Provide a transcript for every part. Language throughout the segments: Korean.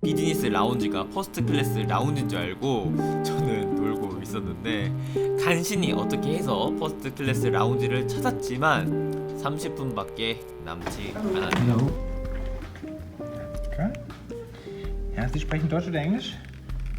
비즈니스 라운지가 퍼스트 클래스 라운지인 줄 알고 저는 놀고 있었는데 간신히 어떻게 해서 퍼스트 클래스 라운지를 찾았지만 30분밖에 남지 않았네요. Okay. Ja, Sie sprechen Deutsch oder Englisch?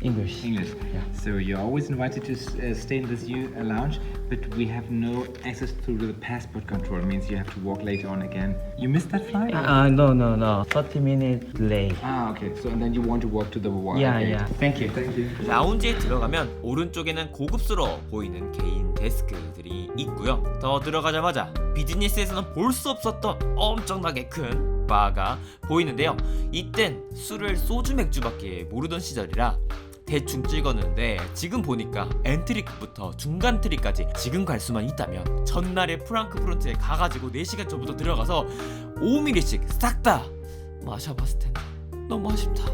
English. English. Yeah. So you're always invited to stay in this lounge, but we have no access to the passport control. It means you have to walk later on again. You missed that flight? No. 30 minutes delay. Ah, okay. So and then you want to walk to the wall. Yeah. Thank you. Thank you. 라운지에 들어가면 오른쪽에는 고급스러워 보이는 개인 데스크들이 있고요. 더 들어가자마자 비즈니스에서는 볼 수 없었던 엄청나게 큰 바가 보이는데요. 이땐 술을 소주 맥주밖에 모르던 시절이라 대충 찍었는데 지금 보니까 엔트리부터 중간 트리까지 지금 갈 수만 있다면 전날에 프랑크푸르트에 가가지고 4시간 전부터 들어가서 5ml씩 싹 다 마셔봤을 텐데 너무 아쉽다.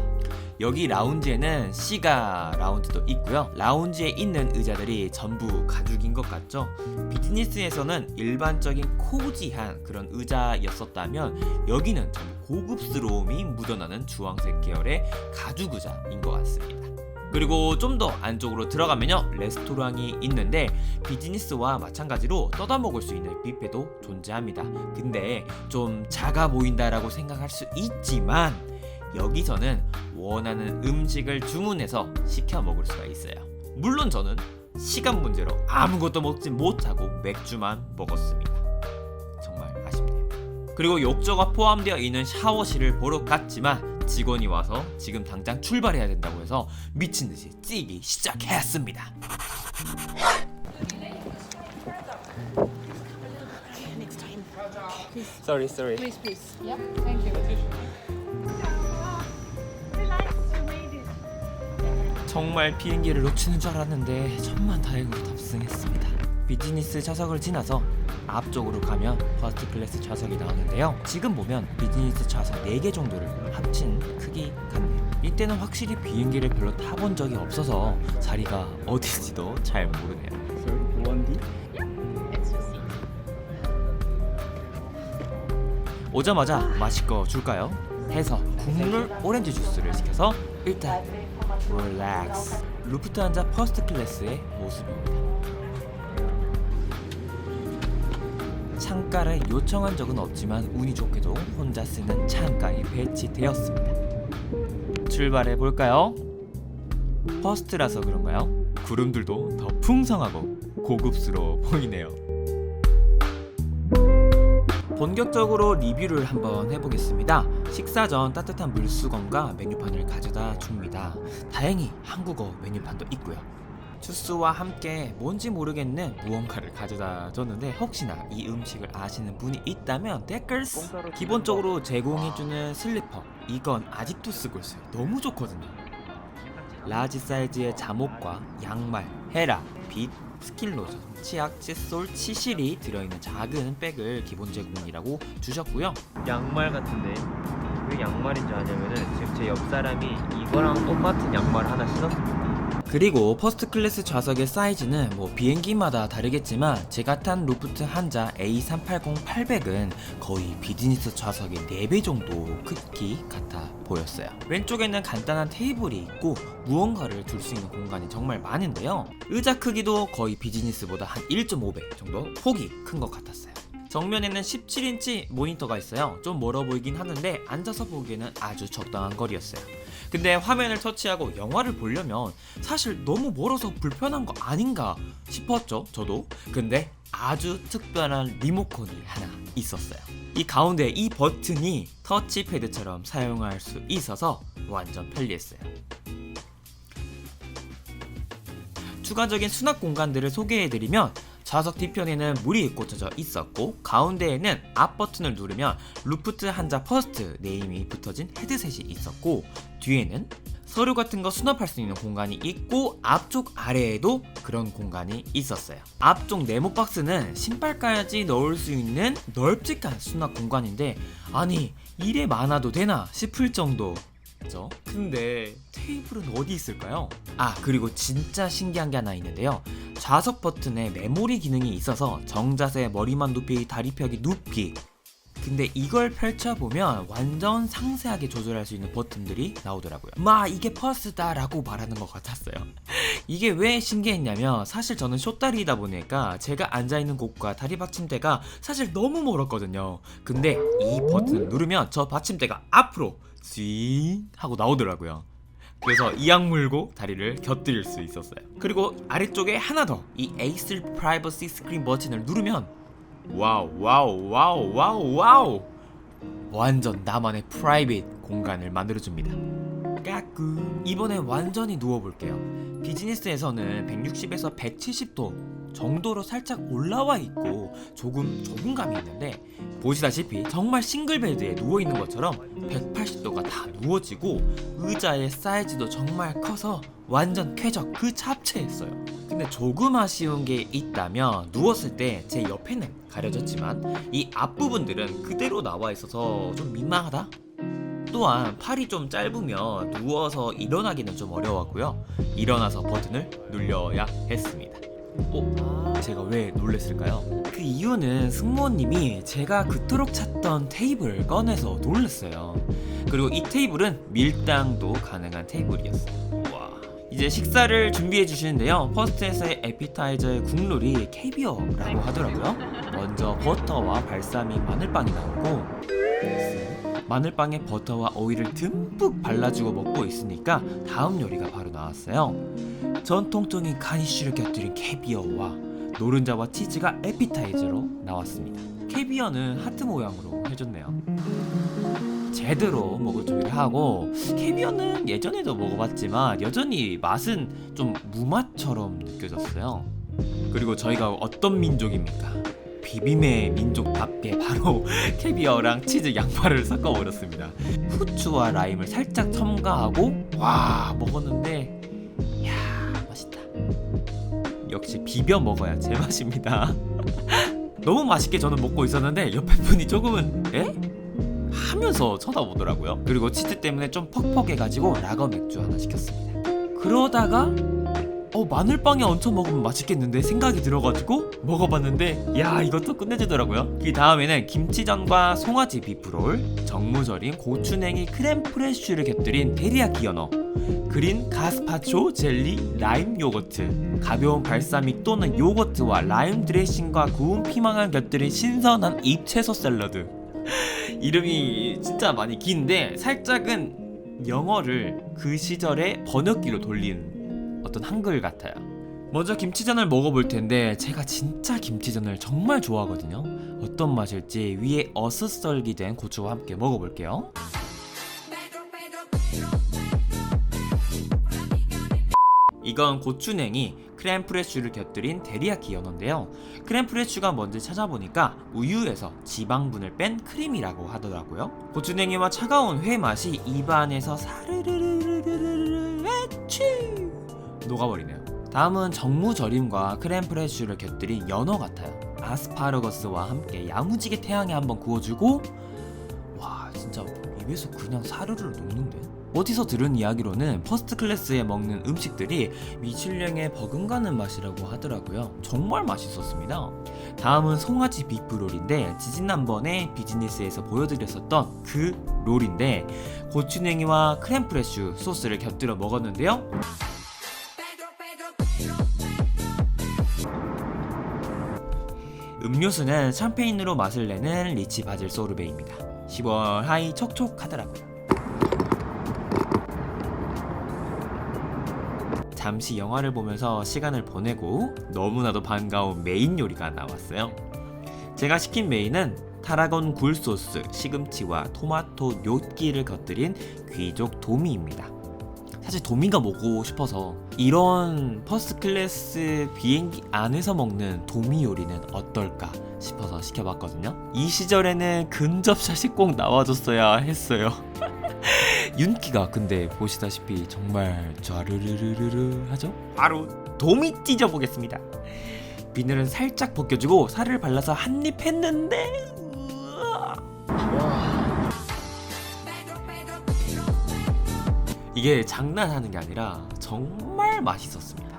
여기 라운지에는 시가 라운지도 있고요. 라운지에 있는 의자들이 전부 가죽인 것 같죠? 비즈니스에서는 일반적인 코지한 그런 의자였었다면 여기는 전부 고급스러움이 묻어나는 주황색 계열의 가죽 의자인 것 같습니다. 그리고 좀 더 안쪽으로 들어가면요, 레스토랑이 있는데 비즈니스와 마찬가지로 떠다 먹을 수 있는 뷔페도 존재합니다. 근데 좀 작아 보인다라고 생각할 수 있지만 여기서는 원하는 음식을 주문해서 시켜 먹을 수가 있어요. 물론 저는 시간 문제로 아무것도 먹지 못하고 맥주만 먹었습니다. 정말 아쉽네요. 그리고 욕조가 포함되어 있는 샤워실을 보러 갔지만 직원이 와서 지금 당장 출발해야 된다고 해서 미친듯이 뛰기 시작했습니다. Sorry. Please. Yeah, thank you. 정말 비행기를 놓치는 줄 알았는데 천만다행으로 탑승했습니다. 비즈니스 좌석을 지나서 앞쪽으로 가면 퍼스트 클래스 좌석이 나오는데요. 지금 보면 비즈니스 좌석 4개 정도를 합친 크기 같네요. 이때는 확실히 비행기를 별로 타본 적이 없어서 자리가 어딘지도 잘 모르네요. 오자마자 마실 거 줄까요? 해서 국물 오렌지 주스를 시켜서 일단 릴렉스. 루프트한자 퍼스트 클래스의 모습입니다. 창가를 요청한 적은 없지만 운이 좋게도 혼자 쓰는 창가에 배치되었습니다. 출발해 볼까요? 퍼스트라서 그런가요? 구름들도 더 풍성하고 고급스러워 보이네요. 본격적으로 리뷰를 한번 해보겠습니다. 식사 전 따뜻한 물수건과 메뉴판을 가져다 줍니다. 다행히 한국어 메뉴판도 있고요. 주스와 함께 뭔지 모르겠는 무언가를 가져다 줬는데 혹시나 이 음식을 아시는 분이 있다면 댓글스. 기본적으로 제공해주는 슬리퍼, 이건 아직도 쓰고 있어요. 너무 좋거든요. 라지 사이즈의 잠옷과 양말, 헤라, 빗, 스킨로션, 치약, 칫솔, 치실이 들어있는 작은 백을 기본 제공이라고 주셨고요. 양말 같은데 왜 양말인지 아냐면은 지금 제 옆 사람이 이거랑 똑같은 양말 하나 신었습니다. 그리고 퍼스트 클래스 좌석의 사이즈는 뭐 비행기마다 다르겠지만 제가 탄 루프트 한자 A380-800은 거의 비즈니스 좌석의 4배 정도 크기 같아 보였어요. 왼쪽에는 간단한 테이블이 있고 무언가를 둘 수 있는 공간이 정말 많은데요. 의자 크기도 거의 비즈니스보다 한 1.5배 정도 폭이 큰 것 같았어요. 정면에는 17인치 모니터가 있어요. 좀 멀어 보이긴 하는데 앉아서 보기에는 아주 적당한 거리였어요. 근데 화면을 터치하고 영화를 보려면 사실 너무 멀어서 불편한 거 아닌가 싶었죠, 저도. 근데 아주 특별한 리모컨이 하나 있었어요. 이 가운데 이 버튼이 터치패드처럼 사용할 수 있어서 완전 편리했어요. 추가적인 수납 공간들을 소개해드리면 좌석 뒤편에는 물이 꽂혀져 있었고 가운데에는 앞 버튼을 누르면 루프트 한자 퍼스트 네임이 붙어진 헤드셋이 있었고 뒤에는 서류 같은 거 수납할 수 있는 공간이 있고 앞쪽 아래에도 그런 공간이 있었어요. 앞쪽 네모 박스는 신발까지 넣을 수 있는 널찍한 수납 공간인데 아니 이래 많아도 되나 싶을 정도. 그죠? 근데 테이블은 어디 있을까요? 아, 그리고 진짜 신기한 게 하나 있는데요. 좌석 버튼에 메모리 기능이 있어서 정자세, 머리만 높이, 다리 펴기, 눕기 근데 이걸 펼쳐보면 완전 상세하게 조절할 수 있는 버튼들이 나오더라고요. 마 이게 퍼스다 라고 말하는 것 같았어요. 이게 왜 신기했냐면 사실 저는 숏다리이다 보니까 제가 앉아있는 곳과 다리 받침대가 사실 너무 멀었거든요. 근데 이 버튼을 누르면 저 받침대가 앞으로 쥐 하고 나오더라고요. 그래서 이악 물고 다리를 곁들일 수 있었어요. 그리고 아래쪽에 하나 더, 이 에이슬 프라이버시 스크린 버튼을 누르면 와우 와우 와우 와우 와우, 완전 나만의 프라이빗 공간을 만들어줍니다. 까꾸. 이번엔 완전히 누워볼게요. 비즈니스에서는 160에서 170도 정도로 살짝 올라와 있고 조금 좁은감이 있는데, 보시다시피 정말 싱글베드에 누워있는 것처럼 180도가 다 누워지고 의자의 사이즈도 정말 커서 완전 쾌적 그 자체였어요. 근데 조금 아쉬운 게 있다면, 누웠을 때 제 옆에는 가려졌지만 이 앞부분들은 그대로 나와 있어서 좀 민망하다? 또한 팔이 좀 짧으면 누워서 일어나기는 좀 어려웠고요. 일어나서 버튼을 눌려야 했습니다. 제가 왜 놀랬을까요? 그 이유는 승무원님이 제가 그토록 찾던 테이블을 꺼내서 놀랐어요. 그리고 이 테이블은 밀당도 가능한 테이블이었어요. 와. 이제 식사를 준비해 주시는데요. 퍼스트에서의 에피타이저의 국룰이 캐비어라고 하더라고요. 먼저 버터와 발사믹 마늘빵이 나오고, 마늘빵에 버터와 오일을 듬뿍 발라주고 먹고 있으니까 다음 요리가 바로 나왔어요. 전통적인 가니쉬를 곁들인 캐비어와 노른자와 치즈가 에피타이저로 나왔습니다. 캐비어는 하트 모양으로 해줬네요. 제대로 먹을 준비를 하고, 캐비어는 예전에도 먹어봤지만 여전히 맛은 좀 무맛처럼 느껴졌어요. 그리고 저희가 어떤 민족입니까? 비빔의 민족답게 바로 캐비어랑 치즈, 양파를 섞어버렸습니다. 후추와 라임을 살짝 첨가하고 와 먹었는데, 이야 맛있다. 역시 비벼 먹어야 제맛입니다. 너무 맛있게 저는 먹고 있었는데 옆에 분이 조금은 에? 하면서 쳐다보더라고요. 그리고 치즈 때문에 좀 퍽퍽해가지고 라거 맥주 하나 시켰습니다. 그러다가 마늘빵에 얹혀 먹으면 맛있겠는데 생각이 들어가지고 먹어봤는데, 야 이것도 끝내주더라고요. 그 다음에는 김치전과 송아지 비프롤, 정무절임 고추냉이 크렘 프레쉬를 곁들인 데리야끼 연어, 그린 가스파초 젤리 라임 요거트, 가벼운 발사믹 또는 요거트와 라임 드레싱과 구운 피망을 곁들인 신선한 잎채소 샐러드. 이름이 진짜 많이 긴데 살짝은 영어를 그 시절의 번역기로 돌린 어떤 한글 같아요. 먼저 김치전을 먹어볼 텐데, 제가 진짜 김치전을 정말 좋아하거든요. 어떤 맛일지 위에 어슷썰기 된 고추와 함께 먹어볼게요. 이건 고추냉이 크렘 프레쉬를 곁들인 데리야끼 연어인데요. 크렘 프레쉬가 뭔지 찾아보니까 우유에서 지방분을 뺀 크림이라고 하더라고요. 고추냉이와 차가운 회 맛이 입안에서 사르르르르르르 에취 녹아버리네요. 다음은 정무절임과 크렘 프레쉬를 곁들인 연어 같아요. 아스파라거스와 함께 야무지게 태양에 한번 구워주고, 와 진짜 입에서 그냥 사르르 녹는데? 어디서 들은 이야기로는 퍼스트 클래스에 먹는 음식들이 미슐랭에 버금가는 맛이라고 하더라고요. 정말 맛있었습니다. 다음은 송아지 비프롤인데, 지지난번에 비즈니스에서 보여드렸었던 그 롤인데, 고추냉이와 크렘 프레쉬 소스를 곁들여 먹었는데요. 음료수는 샴페인으로 맛을 내는 리치 바질 소르베입니다. 시원하이 촉촉하더라고요. 잠시 영화를 보면서 시간을 보내고 너무나도 반가운 메인 요리가 나왔어요. 제가 시킨 메인은 타라곤 굴소스, 시금치와 토마토 뇨끼를 곁들인 귀족 도미입니다. 사실 도미가 먹고 싶어서 이런 퍼스트 클래스 비행기 안에서 먹는 도미 요리는 어떨까 싶어서 시켜봤거든요. 이 시절에는 근접샷이 꼭 나와줬어야 했어요. 윤기가 근데 보시다시피 정말 좌르르르르 하죠? 바로 도미 찢어보겠습니다. 비늘은 살짝 벗겨주고 살을 발라서 한입 했는데 이게 장난하는 게 아니라 정말 맛있었습니다.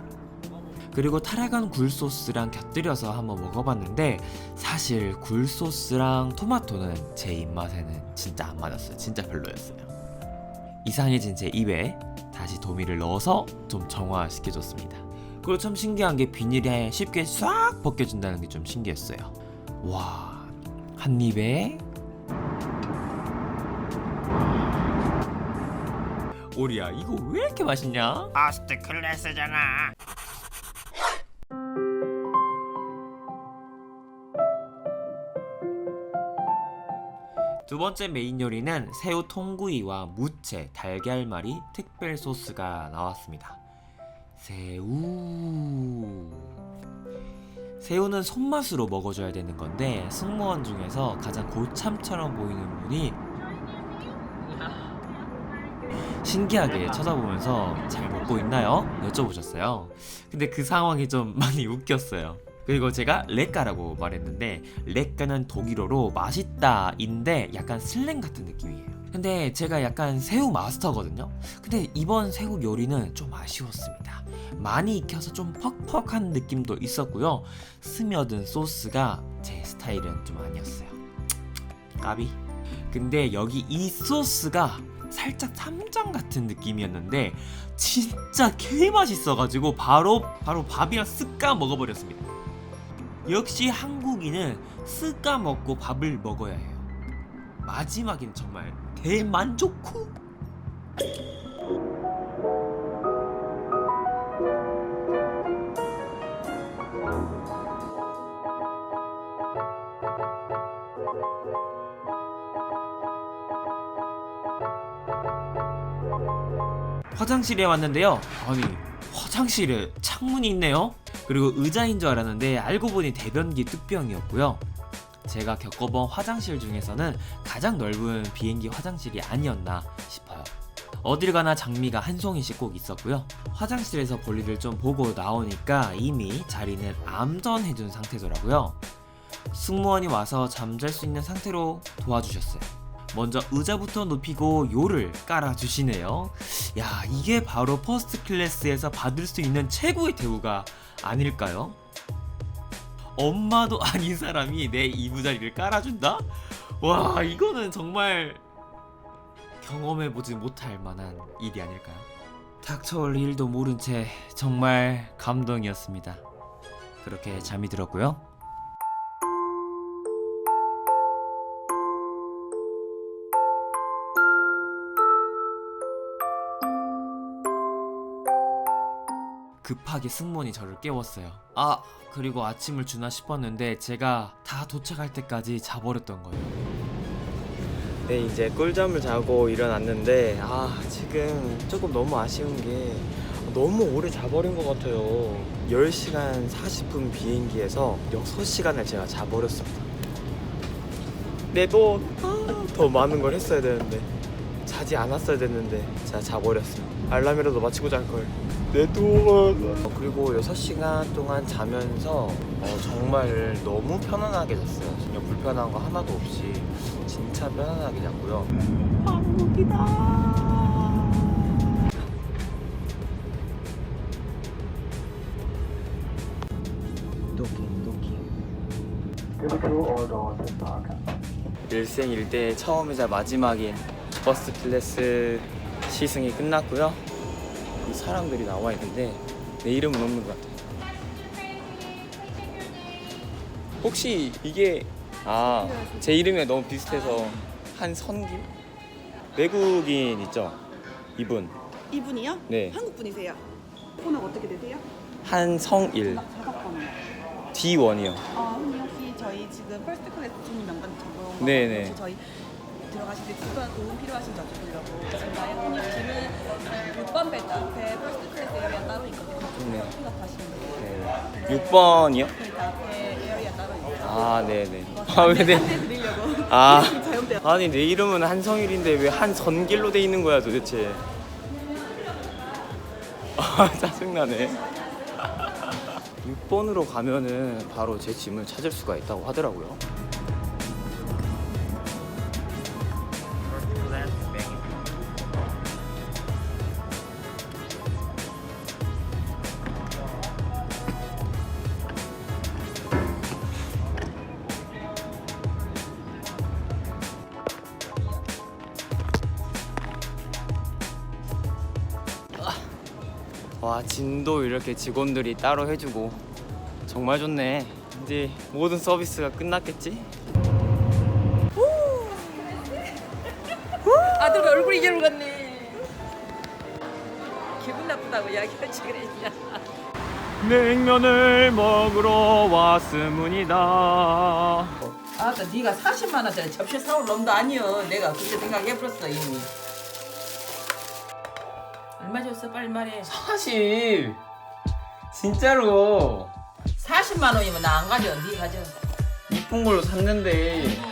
그리고 타라간 굴소스랑 곁들여서 한번 먹어봤는데 사실 굴소스랑 토마토는 제 입맛에는 진짜 안 맞았어요. 진짜 별로였어요. 이상해진 제 입에 다시 도미를 넣어서 좀 정화시켜줬습니다. 그리고 참 신기한 게 비닐이 쉽게 싹 벗겨진다는 게 좀 신기했어요. 와, 한 입에 오리야, 이거 왜 이렇게 맛있냐? 퍼스트 클래스잖아. 두 번째 메인 요리는 새우 통구이와 무채, 달걀말이 특별 소스가 나왔습니다. 새우는 손맛으로 먹어줘야 되는 건데 승무원 중에서 가장 고참처럼 보이는 분이 신기하게 쳐다보면서 잘 먹고 있나요? 여쭤보셨어요. 근데 그 상황이 좀 많이 웃겼어요. 그리고 제가 레까라고 말했는데 레까는 독일어로 맛있다인데 약간 슬랭 같은 느낌이에요. 근데 제가 약간 새우 마스터거든요. 근데 이번 새우 요리는 좀 아쉬웠습니다. 많이 익혀서 좀 퍽퍽한 느낌도 있었고요. 스며든 소스가 제 스타일은 좀 아니었어요. 까비. 근데 여기 이 소스가 살짝 쌈장 같은 느낌이었는데 진짜 개 맛있어가지고 바로 밥이랑 쓱까 먹어버렸습니다. 역시 한국인은 쓱까 먹고 밥을 먹어야 해요. 마지막엔 정말 대만족 후. 화장실에 왔는데요. 아니, 화장실에 창문이 있네요. 그리고 의자인 줄 알았는데 알고 보니 대변기 뚝병이었고요. 제가 겪어본 화장실 중에서는 가장 넓은 비행기 화장실이 아니었나 싶어요. 어딜 가나 장미가 한 송이씩 꼭 있었고요. 화장실에서 볼일을 좀 보고 나오니까 이미 자리는 암전해준 상태더라고요. 승무원이 와서 잠잘 수 있는 상태로 도와주셨어요. 먼저 의자부터 눕히고 요를 깔아주시네요. 야, 이게 바로 퍼스트 클래스에서 받을 수 있는 최고의 대우가 아닐까요? 엄마도 아닌 사람이 내 이부자리를 깔아준다? 와, 이거는 정말 경험해보지 못할 만한 일이 아닐까요? 닥쳐올 일도 모른 채 정말 감동이었습니다. 그렇게 잠이 들었고요. 급하게 승무원이 저를 깨웠어요. 아, 그리고 아침을 주나 싶었는데 제가 다 도착할 때까지 자버렸던 거예요. 네, 이제 꿀잠을 자고 일어났는데 지금 조금 너무 아쉬운 게 너무 오래 자버린 것 같아요. 10시간 40분 비행기에서 6시간을 제가 자버렸습니다. 내도 더 많은 걸 했어야 되는데 자지 않았어야 됐는데 제가 자버렸습니다. 알람이라도 맞추고 잘걸. 내 돈. 그리고 6시간 동안 자면서 정말 너무 편안하게 잤어요. 전혀 불편한 거 하나도 없이 진짜 편안하게 잤고요. 한국이다. 도킹. 일생일대 처음이자 마지막인 퍼스트 클래스 시승이 끝났고요. 사람들이 나와 있는데 내 이름은 없는 것 같아요. 혹시 이게 제 이름이랑 너무 비슷해서 한선길? 외국인 있죠? 이분이요? 네. 한국 분이세요. 번호가 어떻게 되세요? 한성일 작업번호. D1이요. 형님 혹시 저희 지금 퍼스트 클래스 승인 명단 적용. 네네. 혹시 저희 들어가실 때 추가 도움 필요하신지 여쭤보려고 제가 형님 지금 6번 벨트 앞에 퍼스트 클래스 에어리아 따로 있거든요. 네. 생각하시면 돼요. 네. 6번이요? 그러니까 앞에 에어리아 따로 있어요. 네네. 네. 네. 드리려고. 자연대학. 아니 내 이름은 한성일인데 왜 한선길로 돼 있는 거야 도대체. 짜증나네. 6번으로 가면은 바로 제 짐을 찾을 수가 있다고 하더라고요. 와, 진도 이렇게 직원들이 따로 해주고 정말 좋네. 이제 모든 서비스가 끝났겠지? 아들 얼굴이 이리로 갔네. 기분 나쁘다고 이야기하지 그랬냐. 냉면을 먹으러 왔습니다. 아따 네가 40만 원짜리 접시 사올 놈도 아니여. 내가 그렇게 생각해버렸어 이미. 얼마 줬어 빨리 말해. 40 진짜로 40만 원이면 나 안 가져. 네 가져. 이쁜 걸로 샀는데